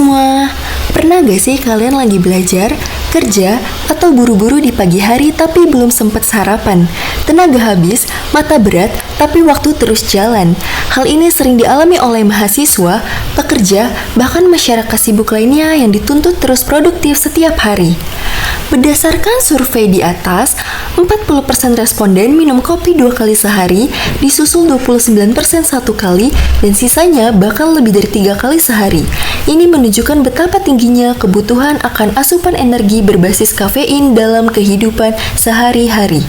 semua, pernah gak sih kalian lagi belajar, kerja, atau buru-buru di pagi hari tapi belum sempat sarapan? Tenaga habis, mata berat, tapi waktu terus jalan. Hal ini sering dialami oleh mahasiswa, pekerja, bahkan masyarakat sibuk lainnya yang dituntut terus produktif setiap hari. Berdasarkan survei di atas, 40% responden minum kopi 2 kali sehari, disusul 29% 1 kali, dan sisanya bahkan lebih dari 3 kali sehari. Ini menunjukkan betapa tingginya kebutuhan akan asupan energi berbasis kafein dalam kehidupan sehari-hari.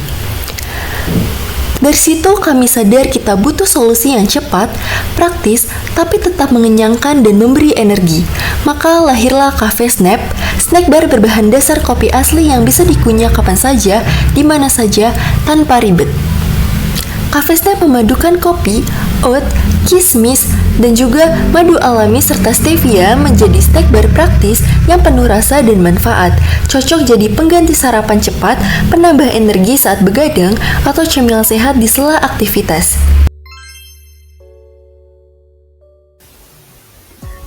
Dari situ kami sadar kita butuh solusi yang cepat, praktis, tapi tetap mengenyangkan dan memberi energi. Maka lahirlah Cafe Snap, snack bar berbahan dasar kopi asli yang bisa dikunyah kapan saja, di mana saja, tanpa ribet. Cafe Snap memadukan kopi, oat, kismis, dan juga madu alami serta stevia menjadi snack bar praktis yang penuh rasa dan manfaat. Cocok jadi pengganti sarapan cepat, penambah energi saat begadang, atau cemilan sehat di sela aktivitas.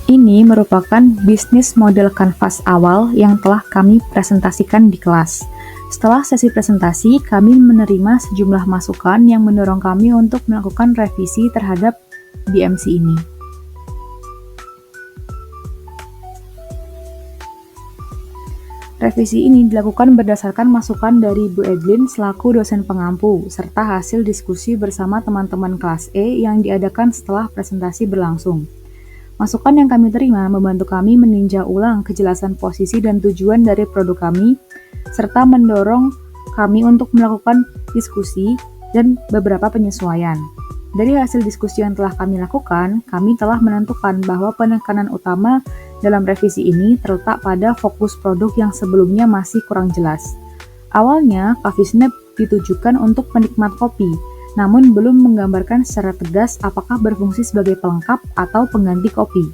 Ini merupakan bisnis model kanvas awal yang telah kami presentasikan di kelas. Setelah sesi presentasi, kami menerima sejumlah masukan yang mendorong kami untuk melakukan revisi terhadap BMC ini. Revisi ini dilakukan berdasarkan masukan dari Bu Edlin selaku dosen pengampu, serta hasil diskusi bersama teman-teman kelas E yang diadakan setelah presentasi berlangsung. Masukan yang kami terima membantu kami meninjau ulang kejelasan posisi dan tujuan dari produk kami, serta mendorong kami untuk melakukan diskusi dan beberapa penyesuaian. Dari hasil diskusi yang telah kami lakukan, kami telah menentukan bahwa penekanan utama dalam revisi ini terletak pada fokus produk yang sebelumnya masih kurang jelas. Awalnya, Cafe Snap ditujukan untuk penikmat kopi, namun belum menggambarkan secara tegas apakah berfungsi sebagai pelengkap atau pengganti kopi.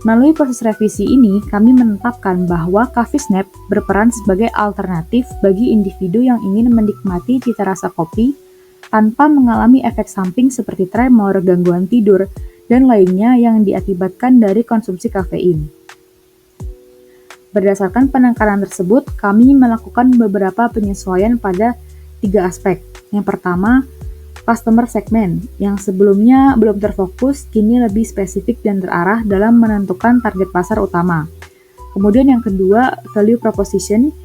Melalui proses revisi ini, kami menetapkan bahwa Cafe Snap berperan sebagai alternatif bagi individu yang ingin menikmati cita rasa kopi tanpa mengalami efek samping seperti tremor, gangguan tidur, dan lainnya yang diakibatkan dari konsumsi kafein. Berdasarkan penekanan tersebut, kami melakukan beberapa penyesuaian pada 3 aspek. Yang pertama, customer segment yang sebelumnya belum terfokus kini lebih spesifik dan terarah dalam menentukan target pasar utama. Kemudian yang kedua, value proposition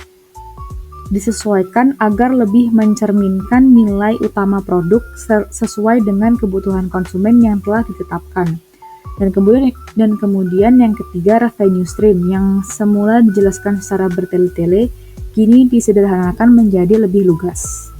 disesuaikan agar lebih mencerminkan nilai utama produk sesuai dengan kebutuhan konsumen yang telah ditetapkan. Dan kemudian yang ketiga, revenue stream yang semula dijelaskan secara bertele-tele kini disederhanakan menjadi lebih lugas.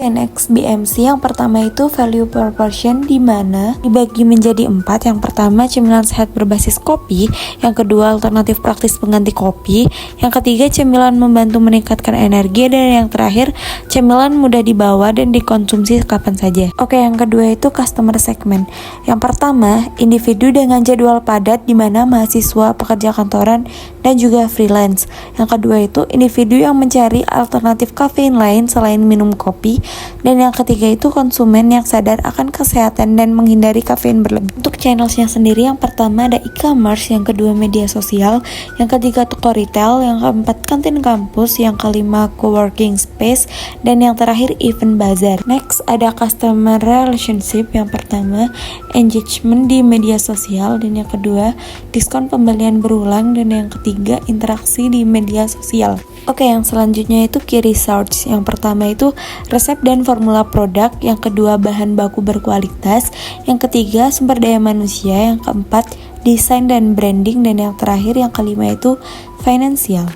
Next BMC yang pertama itu value proportion, di mana dibagi menjadi 4. Yang pertama cemilan sehat berbasis kopi, yang kedua alternatif praktis pengganti kopi, yang ketiga cemilan membantu meningkatkan energi, dan yang terakhir cemilan mudah dibawa dan dikonsumsi kapan saja. Oke, yang kedua itu customer segment. Yang pertama individu dengan jadwal padat, di mana mahasiswa, pekerja kantoran, dan juga freelance. Yang kedua itu individu yang mencari alternatif kafein lain selain minum kopi. Dan yang ketiga itu konsumen yang sadar akan kesehatan dan menghindari kafein berlebih. Untuk channelsnya sendiri, yang pertama ada e-commerce, yang kedua media sosial, yang ketiga toko retail, yang keempat kantin kampus, yang kelima co-working space, dan yang terakhir event bazar. Next ada customer relationship, yang pertama engagement di media sosial, dan yang kedua diskon pembelian berulang, dan yang ketiga interaksi di media sosial. Oke, yang selanjutnya itu key research. Yang pertama itu resep dan formula produk, yang kedua bahan baku berkualitas, yang ketiga sumber daya manusia, yang keempat desain dan branding, dan yang terakhir yang kelima itu finansial.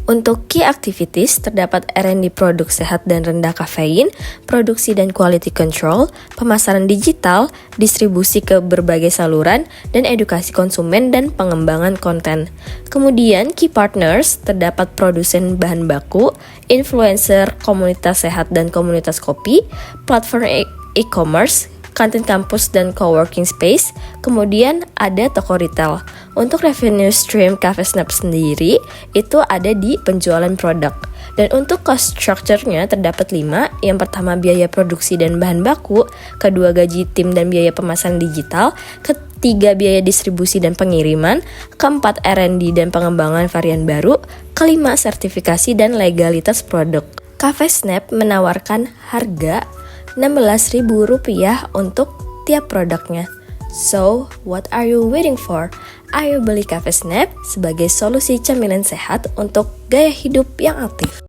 Untuk key activities, terdapat R&D produk sehat dan rendah kafein, produksi dan quality control, pemasaran digital, distribusi ke berbagai saluran, dan edukasi konsumen dan pengembangan konten. Kemudian, key partners, terdapat produsen bahan baku, influencer, komunitas sehat dan komunitas kopi, platform e-commerce, kantin kampus dan coworking space, kemudian ada toko retail. Untuk revenue stream Cafe Snap sendiri, itu ada di penjualan produk. Dan untuk cost structure-nya terdapat 5, yang pertama biaya produksi dan bahan baku, kedua gaji tim dan biaya pemasaran digital, ketiga biaya distribusi dan pengiriman, keempat R&D dan pengembangan varian baru, kelima sertifikasi dan legalitas produk. Cafe Snap menawarkan harga Rp16.000 untuk tiap produknya. So, what are you waiting for? Ayo beli Cafe Snap sebagai solusi camilan sehat untuk gaya hidup yang aktif.